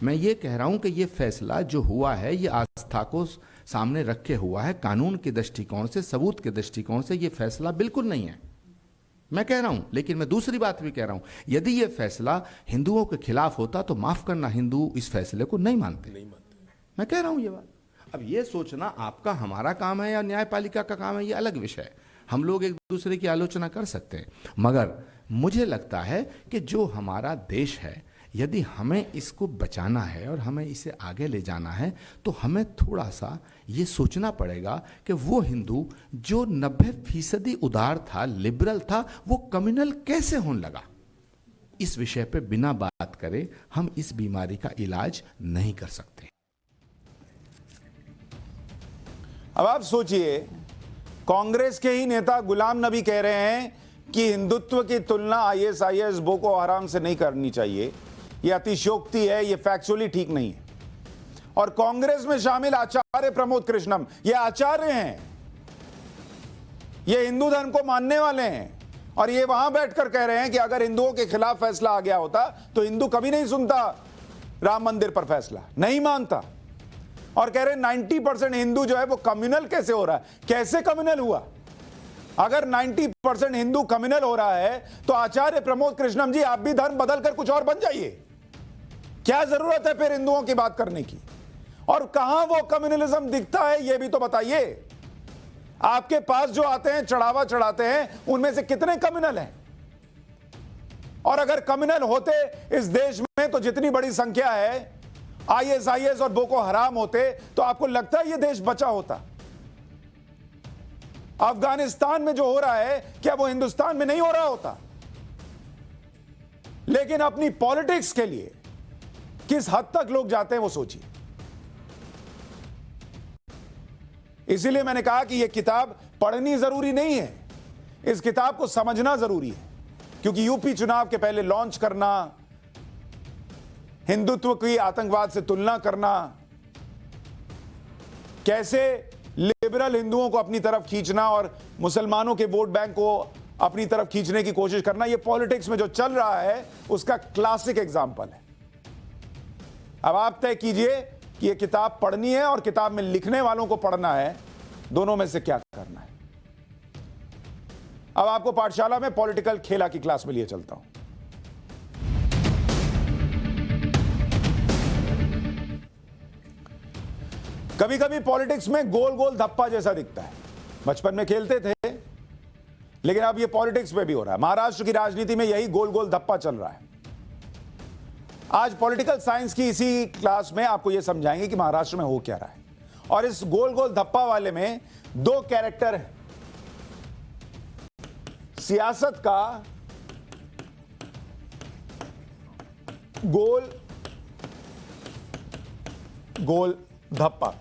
मैं ये कह रहा हूं कि ये फैसला जो हुआ है ये आस्था को सामने रखे हुआ है, कानून के दृष्टिकोण से, सबूत के दृष्टिकोण से ये फैसला बिल्कुल नहीं है, मैं कह रहा हूं। लेकिन मैं दूसरी बात भी कह रहा हूं, यदि ये फैसला हिंदुओं के खिलाफ होता तो माफ करना, हिंदू इस फैसले को नहीं मानते। मैं कह रहा हूं ये बात। अब ये सोचना आपका हमारा काम है या न्यायपालिका का काम है, ये अलग विषय है। हम लोग एक दूसरे की आलोचना कर सकते हैं, मगर मुझे लगता है कि जो हमारा देश है, यदि हमें इसको बचाना है और हमें इसे आगे ले जाना है, तो हमें थोड़ा सा ये सोचना पड़ेगा कि वो हिंदू जो 90% उदार था, लिबरल था, वो कम्युनल कैसे होने लगा। इस विषय पे बिना बात करे हम इस बीमारी का इलाज नहीं कर सकते। अब आप सोचिए, कांग्रेस के ही नेता गुलाम नबी कह रहे हैं कि हिंदुत्व की तुलना आईएसआईएस बोको हराम से नहीं करनी चाहिए, यह अतिशयोक्ति है, यह फैक्चुअली ठीक नहीं है। और कांग्रेस में शामिल आचार्य प्रमोद कृष्णम, ये आचार्य हैं, ये हिंदू धर्म को मानने वाले हैं, और ये वहां बैठकर कह रहे हैं कि अगर हिंदुओं के खिलाफ फैसला आ गया होता तो हिंदू कभी नहीं सुनता राम मंदिर पर फैसला, नहीं मानता। और कह रहे हैं 90% हिंदू जो है वो कम्युनल कैसे हो रहा है। कैसे कम्युनल हुआ? अगर 90% हिंदू कम्युनल हो रहा है तो आचार्य प्रमोद कृष्णम जी, आप भी धर्म बदलकर कुछ और बन जाइए। क्या जरूरत है फिर हिंदुओं की बात करने की? और कहां वो कम्युनलिज्म दिखता है ये भी तो बताइए। आपके पास जो आते हैं, चढ़ावा चढ़ाते हैं, उनमें से कितने कम्युनल हैं? और अगर कम्युनल होते इस देश में तो जितनी बड़ी संख्या है, आईएसआईएस और बोको हराम होते, तो आपको लगता है ये देश बचा होता? अफगानिस्तान में जो हो रहा है, क्या वो हिंदुस्तान में नहीं हो रहा होता? लेकिन अपनी पॉलिटिक्स के लिए किस हद तक लोग जाते हैं वो सोचिए। इसीलिए मैंने कहा कि यह किताब पढ़नी जरूरी नहीं है, इस किताब को समझना जरूरी है। क्योंकि यूपी चुनाव के पहले लॉन्च करना, हिंदुत्व की आतंकवाद से तुलना करना, कैसे लिबरल हिंदुओं को अपनी तरफ खींचना और मुसलमानों के वोट बैंक को अपनी तरफ खींचने की कोशिश करना, यह पॉलिटिक्स में जो चल रहा है उसका क्लासिक एग्जाम्पल है। अब आप तय कीजिए कि यह किताब पढ़नी है और किताब में लिखने वालों को पढ़ना है, दोनों में से क्या करना है। अब आपको पाठशाला में पॉलिटिकल खेला की क्लास में लिए चलता हूं। कभी कभी पॉलिटिक्स में गोल गोल धप्पा जैसा दिखता है। बचपन में खेलते थे, लेकिन अब यह पॉलिटिक्स में भी हो रहा है। महाराष्ट्र की राजनीति में यही गोल गोल धप्पा चल रहा है। आज पॉलिटिकल साइंस की इसी क्लास में आपको यह समझाएंगे कि महाराष्ट्र में हो क्या रहा है। और इस गोल गोल धप्पा वाले में दो कैरेक्टर हैं। सियासत का गोल गोल धप्पा,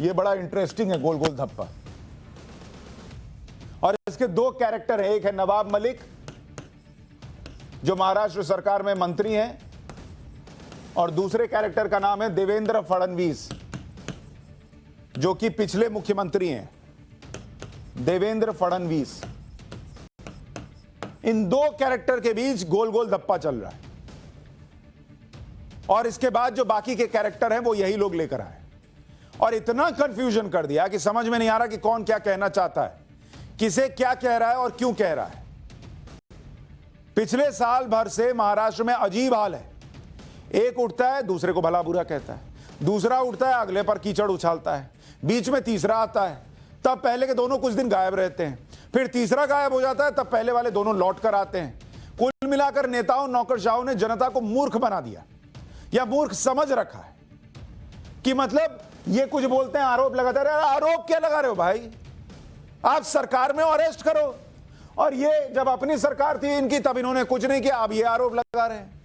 यह बड़ा इंटरेस्टिंग है, गोल गोल धप्पा। और इसके दो कैरेक्टर हैं। एक है नवाब मलिक, जो महाराष्ट्र सरकार में मंत्री हैं, और दूसरे कैरेक्टर का नाम है देवेंद्र फडणवीस, जो कि पिछले मुख्यमंत्री हैं, देवेंद्र फडणवीस। इन दो कैरेक्टर के बीच गोल गोल धप्पा चल रहा है। और इसके बाद जो बाकी के कैरेक्टर हैं वो यही लोग लेकर आए, और इतना कंफ्यूजन कर दिया कि समझ में नहीं आ रहा कि कौन क्या कहना चाहता है, किसे क्या कह रहा है और क्यों कह रहा है। पिछले साल भर से महाराष्ट्र में अजीब हाल है। एक उठता है, दूसरे को भला बुरा कहता है, दूसरा उठता है, अगले पर कीचड़ उछालता है, बीच में तीसरा आता है। तब पहले के दोनों कुछ दिन गायब रहते हैं, फिर तीसरा गायब हो जाता है, तब पहले वाले दोनों लौट कर आते हैं। कुल मिलाकर नेताओं नौकरशाहों ने जनता को मूर्ख बना दिया, या मूर्ख समझ रखा है। कि मतलब ये कुछ बोलते हैं, आरोप लगाते हैं। आरोप क्या लगा रहे हो भाई? आप सरकार में अरेस्ट करो। और ये जब अपनी सरकार थी इनकी, तब इन्होंने कुछ नहीं किया, अब ये आरोप लगा रहे हैं।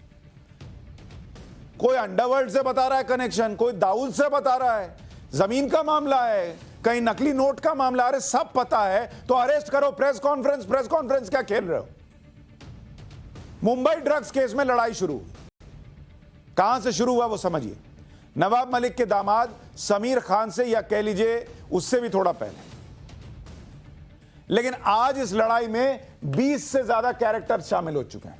कोई अंडरवर्ल्ड से बता रहा है कनेक्शन, कोई दाऊद से बता रहा है, जमीन का मामला है, कहीं नकली नोट का मामला। अरे सब पता है तो अरेस्ट करो। प्रेस कॉन्फ्रेंस क्या खेल रहे हो? मुंबई ड्रग्स केस में लड़ाई शुरू, कहां से शुरू हुआ वो समझिए। नवाब मलिक के दामाद समीर खान से, या कह लीजिए उससे भी थोड़ा पहले। लेकिन आज इस लड़ाई में 20 से ज्यादा कैरेक्टर शामिल हो चुके हैं।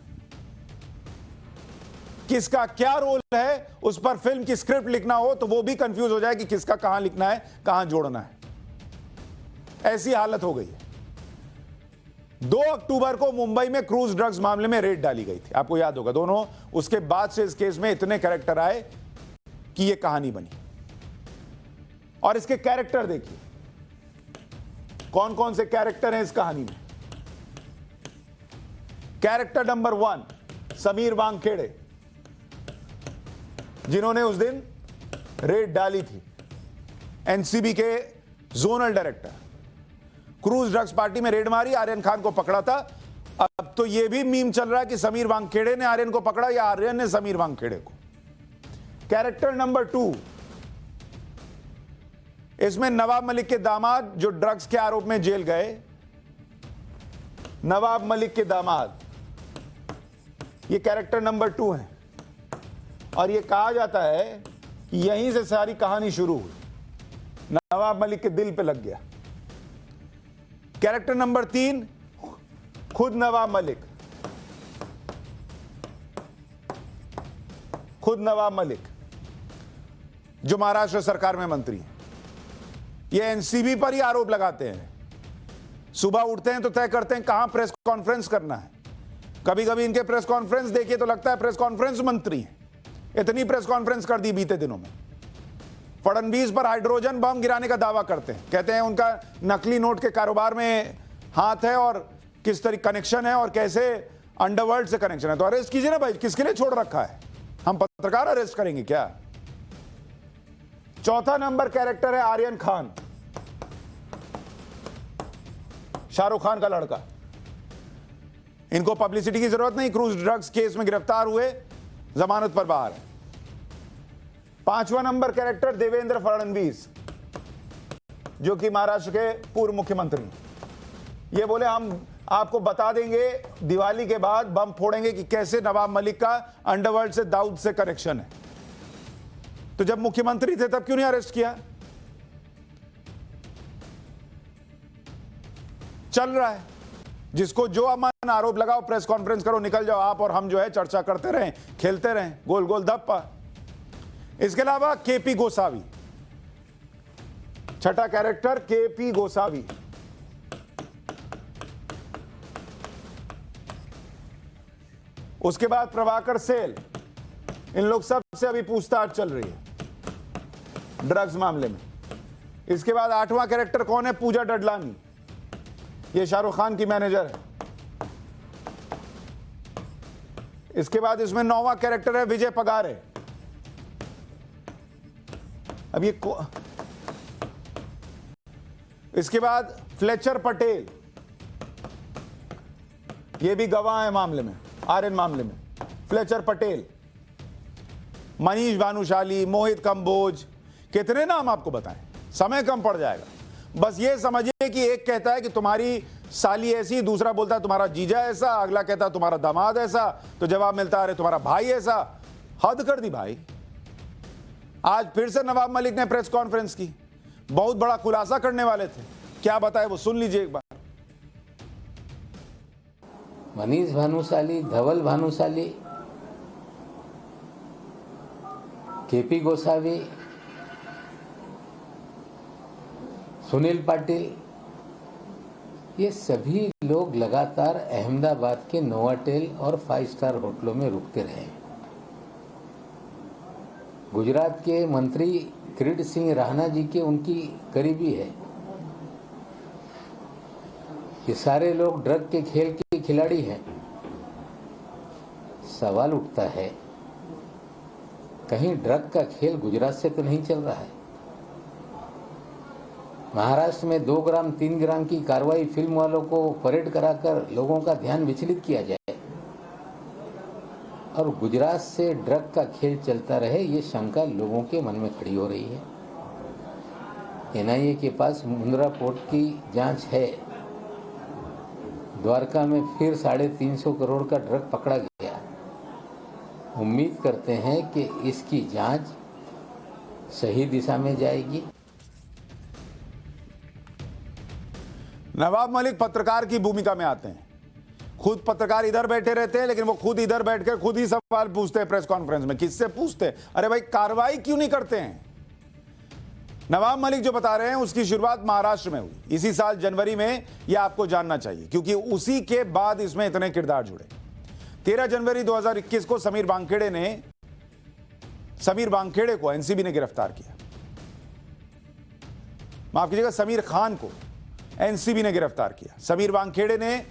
किसका क्या रोल है, उस पर फिल्म की स्क्रिप्ट लिखना हो तो वो भी कंफ्यूज हो जाए कि किसका कहां लिखना है, कहां जोड़ना है। ऐसी हालत हो गई है। 2 अक्टूबर को मुंबई में क्रूज ड्रग्स मामले में रेड डाली गई थी, आपको याद होगा। दोनों उसके बाद से इस केस में इतने कैरेक्टर आए कि यह कहानी बनी। और इसके कैरेक्टर देखिए, कौन कौन से कैरेक्टर हैं इस कहानी में। कैरेक्टर नंबर 1 समीर वानखेड़े, जिन्होंने उस दिन रेड डाली थी। एनसीबी के zonal director, cruise drugs party में रेड मारी, आर्यन खान को पकड़ा था। अब तो यह भी मीम चल रहा है कि समीर वानखेड़े ने आर्यन को पकड़ा या आर्यन ने समीर वानखेड़े को। कैरेक्टर नंबर 2 इसमें नवाब मलिक के दामाद जो ड्रग्स के आरोप में जेल गए, नवाब मलिक के दामाद, ये कैरेक्टर नंबर 2 है और ये कहा जाता है कि यहीं से सारी कहानी शुरू हुई, नवाब मलिक के दिल पे लग गया। कैरेक्टर नंबर 3 खुद नवाब मलिक, खुद नवाब मलिक जो महाराष्ट्र सरकार में मंत्री है। ये एनसीबी पर ही आरोप लगाते हैं। सुबह उठते हैं तो तय करते हैं कहां प्रेस कॉन्फ्रेंस करना है। कभी कभी इनके प्रेस कॉन्फ्रेंस देखिए तो लगता है प्रेस कॉन्फ्रेंस मंत्री हैं। इतनी प्रेस कॉन्फ्रेंस कर दी बीते दिनों में। फडणवीस पर हाइड्रोजन बम गिराने का दावा करते हैं, कहते हैं उनका नकली नोट के कारोबार में हाथ है और किस तरह कनेक्शन है और कैसे अंडरवर्ल्ड से कनेक्शन है। तो अरेस्ट कीजिए ना भाई, किसके लिए छोड़ रखा है? हम पत्रकार अरेस्ट करेंगे क्या? चौथा नंबर कैरेक्टर है आर्यन खान, शाहरुख खान का लड़का। इनको पब्लिसिटी की जरूरत नहीं, क्रूज ड्रग्स केस में गिरफ्तार हुए, जमानत पर बाहर है। पांचवा नंबर कैरेक्टर देवेंद्र फडणवीस, जो कि महाराष्ट्र के पूर्व मुख्यमंत्री। ये बोले हम आपको बता देंगे दिवाली के बाद बम फोड़ेंगे कि कैसे नवाब मलिक का अंडरवर्ल्ड से, दाऊद से कनेक्शन है। तो जब मुख्यमंत्री थे तब क्यों नहीं अरेस्ट किया? चल रहा है, जिसको जो अमन आरोप लगाओ, प्रेस कॉन्फ्रेंस करो, निकल जाओ आप और हम जो है चर्चा करते रहें, खेलते रहें, गोल गोल धप्पा। इसके अलावा केपी गोसावी, छठा कैरेक्टर केपी गोसावी। उसके बाद प्रभाकर सेल। इन लोग सबसे अभी पूछताछ चल रही है ड्रग्स मामले में। इसके बाद आठवां कैरेक्टर कौन है? पूजा डडलानी, ये शाहरुख खान की मैनेजर है। इसके बाद इसमें नौवां कैरेक्टर है विजय पगारे। अब ये इसके बाद फ्लेचर पटेल, ये भी गवाह है मामले में, आर्यन मामले में। फ्लेचर पटेल, मनीष भानुशाली, मोहित कंबोज, कितने नाम आपको बताएं, समय कम पड़ जाएगा। बस ये समझिए कि एक कहता है कि तुम्हारी साली ऐसी, दूसरा बोलता है तुम्हारा जीजा ऐसा, अगला कहता है तुम्हारा दामाद ऐसा, तो जवाब मिलता है अरे तुम्हारा भाई ऐसा। हद कर दी भाई। आज फिर से नवाब मलिक ने प्रेस कॉन्फ्रेंस की, बहुत बड़ा खुलासा करने वाले थे। क्या बताए वो सुन लीजिए एक बार। मनीष भानुशाली, धवल भानुशाली, केपी गोसावी, सुनील पाटिल, ये सभी लोग लगातार अहमदाबाद के नोवाटेल और 5 स्टार होटलों में रुकते रहे। गुजरात के मंत्री किरीट सिंह राणा जी के उनकी करीबी है। ये सारे लोग ड्रग के खेल के खिलाड़ी हैं। सवाल उठता है कहीं ड्रग का खेल गुजरात से तो नहीं चल रहा है? महाराष्ट्र में 2 ग्राम 3 ग्राम की कार्रवाई फिल्म वालों को परेड कराकर लोगों का ध्यान विचलित किया जाए और गुजरात से ड्रग का खेल चलता रहे, ये शंका लोगों के मन में खड़ी हो रही है। एनआईए के पास मुंद्रा पोर्ट की जांच है। द्वारका में फिर 350 करोड़ का ड्रग पकड़ा गया। उम्मीद करते हैं कि इसकी जांच सही दिशा में जाएगी। नवाब मलिक पत्रकार की भूमिका में आते हैं। खुद पत्रकार इधर बैठे रहते हैं, लेकिन वो खुद इधर बैठकर खुद ही सवाल पूछते हैं प्रेस कॉन्फ्रेंस में। किससे पूछते हैं? अरे भाई कार्रवाई क्यों नहीं करते हैं? नवाब मलिक जो बता रहे हैं उसकी शुरुआत महाराष्ट्र में हुई इसी साल जनवरी में। यह आपको जानना चाहिए क्योंकि उसी के बाद इसमें इतने किरदार जुड़े। 13 जनवरी 2021 को समीर वानखेड़े को एनसीबी ने गिरफ्तार किया। माफ कीजिएगा, समीर खान को एनसीबी ने गिरफ्तार किया। समीर वानखेड़े ने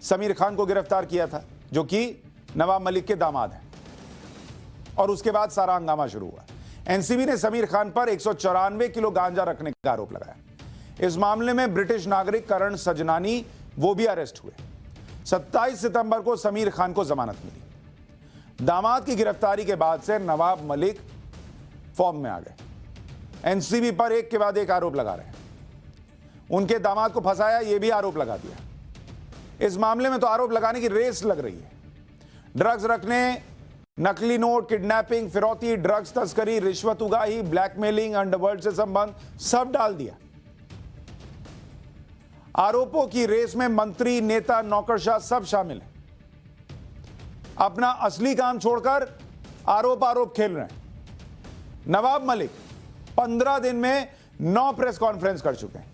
समीर खान को गिरफ्तार किया था, जो कि नवाब मलिक के दामाद हैं। और उसके बाद सारा हंगामा शुरू हुआ। एनसीबी ने समीर खान पर 194 किलो गांजा रखने का आरोप लगाया। इस मामले में ब्रिटिश नागरिक करण सजनानी वो भी अरेस्ट हुए। 27 सितंबर को समीर खान को जमानत मिली। दामाद की गिरफ्तारी के बाद से नवाब मलिक फॉर्म में आ गए। एनसीबी पर एक के बाद एक आरोप लगा रहे हैं। उनके दामाद को फंसाया, यह भी आरोप लगा दिया। इस मामले में तो आरोप लगाने की रेस लग रही है। ड्रग्स रखने, नकली नोट, किडनैपिंग, फिरौती, ड्रग्स तस्करी, रिश्वत उगाही, ब्लैकमेलिंग, अंडरवर्ल्ड से संबंध सब डाल दिया। आरोपों की रेस में मंत्री, नेता, नौकरशाह सब शामिल हैं। अपना असली काम छोड़कर आरोप खेल रहे हैं। नवाब मलिक 15 दिन में 9 प्रेस कॉन्फ्रेंस कर चुके हैं।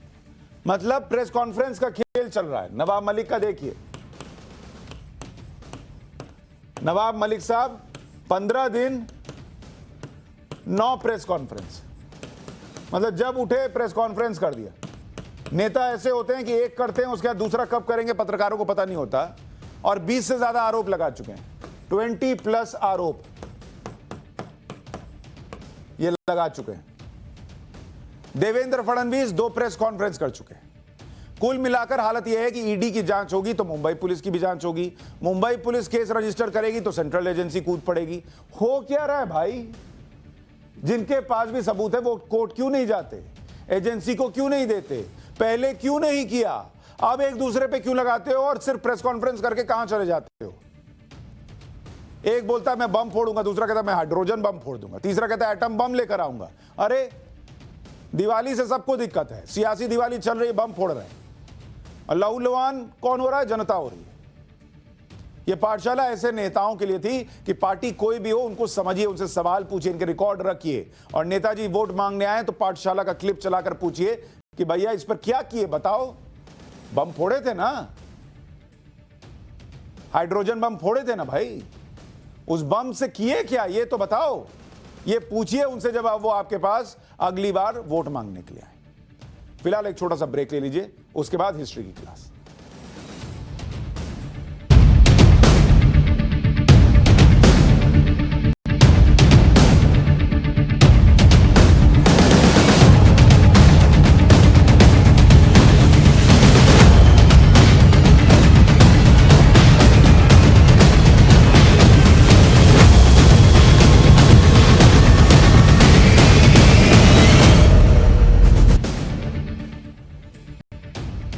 मतलब प्रेस कॉन्फ्रेंस का खेल चल रहा है। नवाब मलिक का देखिए, नवाब मलिक साहब 15 दिन 9 प्रेस कॉन्फ्रेंस। मतलब जब उठे प्रेस कॉन्फ्रेंस कर दिया। नेता ऐसे होते हैं कि एक करते हैं, उसके बाद दूसरा कब करेंगे पत्रकारों को पता नहीं होता। और 20 से ज्यादा आरोप लगा चुके हैं। 20+ आरोप ये लगा चुके हैं। देवेंद्र फडणवीस 2 प्रेस कॉन्फ्रेंस कर चुके हैं। कुल मिलाकर हालत यह है कि ईडी की जांच होगी तो मुंबई पुलिस की भी जांच होगी। मुंबई पुलिस केस रजिस्टर करेगी तो सेंट्रल एजेंसी कूद पड़ेगी। हो क्या रहा है भाई? जिनके पास भी सबूत है वो कोर्ट क्यों नहीं जाते? एजेंसी को क्यों नहीं देते? पहले क्यों नहीं किया? अब एक दूसरे पे क्यों लगाते हो और सिर्फ प्रेस कॉन्फ्रेंस करके कहां चले जाते हो? एक बोलता है मैं बम फोड़ूंगा, दूसरा कहता है मैं हाइड्रोजन बम फोड़ दूंगा, तीसरा कहता है एटम बम लेकर आऊंगा। अरे दिवाली से सबको दिक्कत है, सियासी दिवाली चल रही है, बम फोड़ रहे हैं। और लहूलुहान कौन हो रहा है? जनता हो रही है। यह पाठशाला ऐसे नेताओं के लिए थी कि पार्टी कोई भी हो उनको समझिए, उनसे सवाल पूछिए, इनके रिकॉर्ड रखिए। और नेताजी वोट मांगने आए तो पाठशाला का क्लिप चलाकर पूछिए कि भैया इस पर क्या किए बताओ। बम फोड़े थे ना, हाइड्रोजन बम फोड़े थे ना भाई, उस बम से किए क्या ये तो बताओ। ये पूछिए उनसे जब वो आपके पास अगली बार वोट मांगने के लिए आए। फिलहाल एक छोटा सा ब्रेक ले लीजिए, उसके बाद हिस्ट्री की क्लास।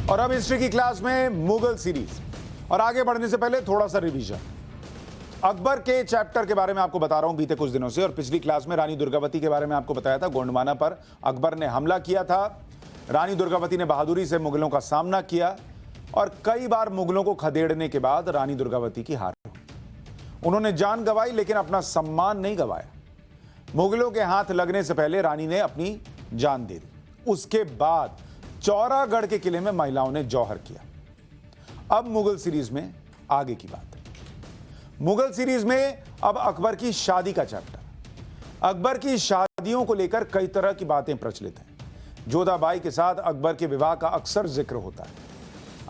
और अब हिस्ट्री की क्लास में मुगल सीरीज। और आगे बढ़ने से पहले थोड़ा सा रिवीजन। अकबर के चैप्टर के बारे में आपको बता रहा हूं बीते कुछ दिनों से। और पिछली क्लास में रानी दुर्गावती के बारे में आपको बताया था। गोंडवाना पर अकबर ने हमला किया था। रानी दुर्गावती ने बहादुरी से मुगलों का सामना किया और कई बार मुगलों को खदेड़ने के बाद रानी दुर्गावती की हार हुई। उन्होंने जान गंवाई लेकिन अपना सम्मान नहीं गंवाया। मुगलों के हाथ लगने से पहले रानी ने अपनी जान दे दी। उसके बाद चौरागढ़ के किले में महिलाओं ने जौहर किया। अब मुगल सीरीज में आगे की बात है। मुगल सीरीज में अब अकबर की शादी का चैप्टर। अकबर की शादियों को लेकर कई तरह की बातें प्रचलित हैं। जोधाबाई के साथ अकबर के विवाह का अक्सर जिक्र होता है।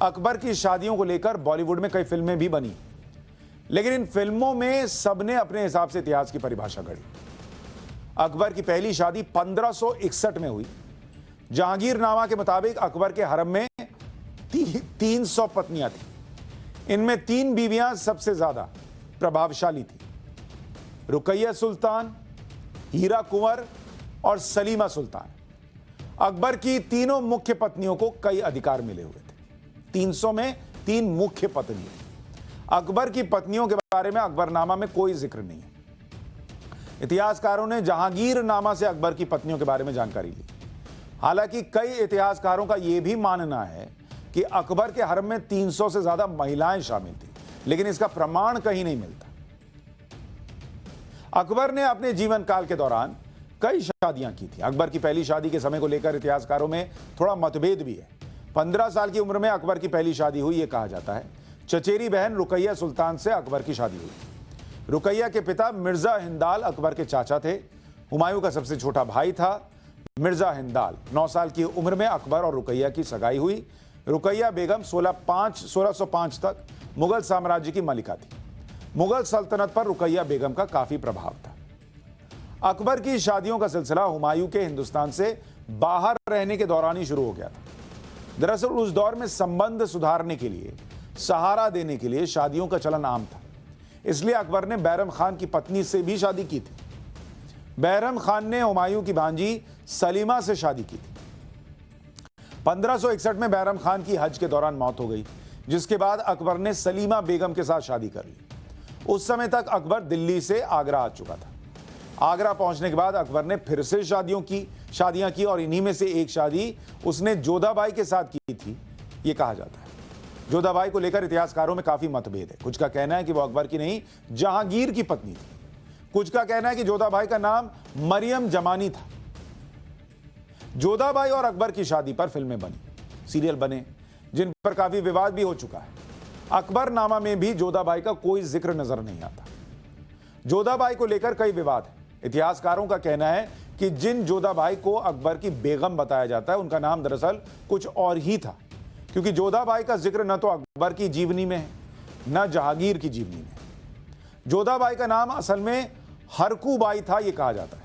अकबर की शादियों को लेकर बॉलीवुड में कई फिल्में भी बनी, लेकिन इन फिल्मों में सबने अपने हिसाब से इतिहास की परिभाषा गढ़ी। अकबर की पहली शादी 1561 में हुई। जहांगीरनामा के मुताबिक अकबर के हरम में 300 पत्नियां थी। इनमें 3 बीवियां सबसे ज्यादा प्रभावशाली थी, रुकैया सुल्तान, हीरा कुंवर और सलीमा सुल्तान। अकबर की तीनों मुख्य पत्नियों को कई अधिकार मिले हुए थे। 300 में 3 मुख्य पत्नियां। अकबर की पत्नियों के बारे में अकबरनामा में कोई जिक्र नहीं है। इतिहासकारों ने जहांगीरनामा से अकबर की पत्नियों के बारे में जानकारी ली। हालांकि कई इतिहासकारों का यह भी मानना है कि अकबर के हरम में 300 से ज्यादा महिलाएं शामिल थी, लेकिन इसका प्रमाण कहीं नहीं मिलता। अकबर ने अपने जीवन काल के दौरान कई शादियां की थी। अकबर की पहली शादी के समय को लेकर इतिहासकारों में थोड़ा मतभेद भी है। 15 साल की उम्र में अकबर की पहली शादी हुई, यह कहा जाता है। चचेरी बहन रुकैया सुल्तान से अकबर की शादी हुई। रुकैया के पिता मिर्जा हिंदाल अकबर के चाचा थे। हुमायूं का सबसे छोटा भाई था मिर्जा हिंदाल। 9 साल की उम्र में अकबर और रुकैया की सगाई हुई। रुकैया बेगम 1605 तक मुगल साम्राज्य की मलिका थी। मुगल सल्तनत पर रुकैया बेगम का काफी प्रभाव था। अकबर की शादियों का सिलसिला हुमायूं के हिंदुस्तान से बाहर रहने के दौरान ही शुरू हो गया था। दरअसल उस दौर में संबंध सुधारने के लिए, सहारा देने के लिए शादियों का चलन आम था। इसलिए अकबर ने बैरम खान की पत्नी से भी शादी की थी। बैरम खान ने हुमायूं की भांजी सलीमा से शादी की थी। 1561 में बैरम खान की हज के दौरान मौत हो गई, जिसके बाद अकबर ने सलीमा बेगम के साथ शादी कर ली। उस समय तक अकबर दिल्ली से आगरा आ चुका था। आगरा पहुंचने के बाद अकबर ने फिर से शादियां की और इन्हीं में से एक शादी उसने जोधाबाई के साथ की थी, यह कहा जाता है। जोधाबाई को लेकर इतिहासकारों में काफी मतभेद है। कुछ का कहना है कि वह अकबर की नहीं, जहांगीर की पत्नी थी। कुछ का कहना है कि जोधाबाई का नाम मरियम जमानी था। जोधाबाई और अकबर की शादी पर फिल्में बनी, सीरियल बने, जिन पर काफी विवाद भी हो चुका है। अकबरनामा में भी जोधाबाई का कोई जिक्र नजर नहीं आता। जोधाबाई को लेकर कई विवाद है। इतिहासकारों का कहना है कि जिन जोधाबाई को अकबर की बेगम बताया जाता है, उनका नाम दरअसल कुछ और ही था, क्योंकि जोधाबाई का जिक्र न तो अकबर की जीवनी में है, न जहांगीर की जीवनी में। जोधाबाई का नाम असल में हरकूबाई था, यह कहा जाता है।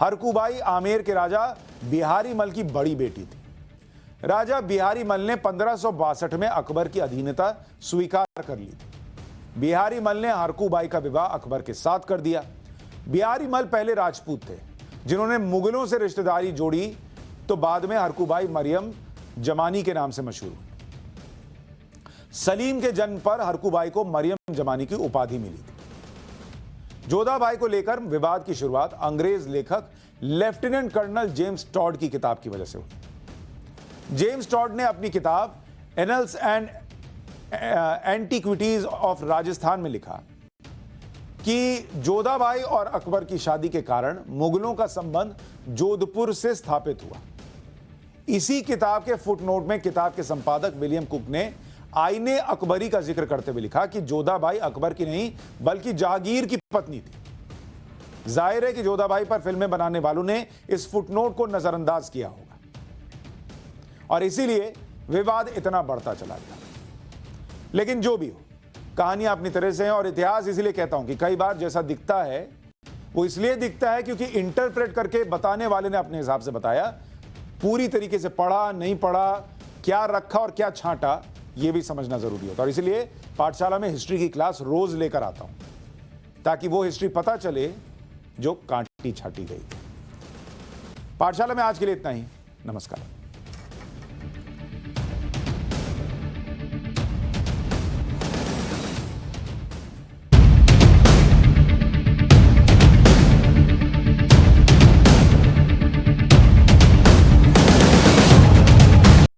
हरकूबाई आमेर के राजा बिहारी मल की बड़ी बेटी थी। राजा बिहारी मल ने 1562 में अकबर की अधीनता स्वीकार कर ली थी। बिहारी मल ने हरकूबाई का विवाह अकबर के साथ कर दिया। बिहारी मल पहले राजपूत थे, जिन्होंने मुगलों से रिश्तेदारी जोड़ी, तो बाद में हरकूबाई मरियम जमानी के नाम से मशहूर हुई। सलीम के जन्म पर हरकूबाई को मरियम जमानी की उपाधि मिली थी। जोधाबाई को लेकर विवाद की शुरुआत अंग्रेज लेखक लेफ्टिनेंट कर्नल जेम्स टॉड की किताब की वजह से हुई। जेम्स टॉड ने अपनी किताब annuls and antiquities of Rajasthan में लिखा कि जोधाबाई और अकबर की शादी के कारण मुगलों का संबंध जोधपुर से स्थापित हुआ। इसी किताब के फुटनोट में किताब के संपादक विलियम कुक ने आईने अकबरी का जिक्र करते हुए लिखा कि जोधाबाई अकबर की नहीं बल्कि जहांगीर की पत्नी थी। जाहिर है कि जोधाबाई पर फिल्में बनाने वालों ने इस फुटनोट को नजरअंदाज किया होगा और इसीलिए विवाद इतना बढ़ता चला गया। लेकिन जो भी हो, कहानियां अपनी तरह से हैं और इतिहास इसीलिए कहता हूं कि कई बार जैसा दिखता है वो इसलिए दिखता है क्योंकि इंटरप्रेट करके बताने वाले ने अपने हिसाब से बताया। पूरी तरीके से पढ़ा नहीं पढ़ा, क्या रखा और क्या छांटा, यह भी समझना जरूरी होता है। और इसलिए पाठशाला में हिस्ट्री की क्लास रोज लेकर आता हूं ताकि वो हिस्ट्री पता चले जो काटी छाटी गई। पाठशाला में आज के लिए इतना ही। नमस्कार।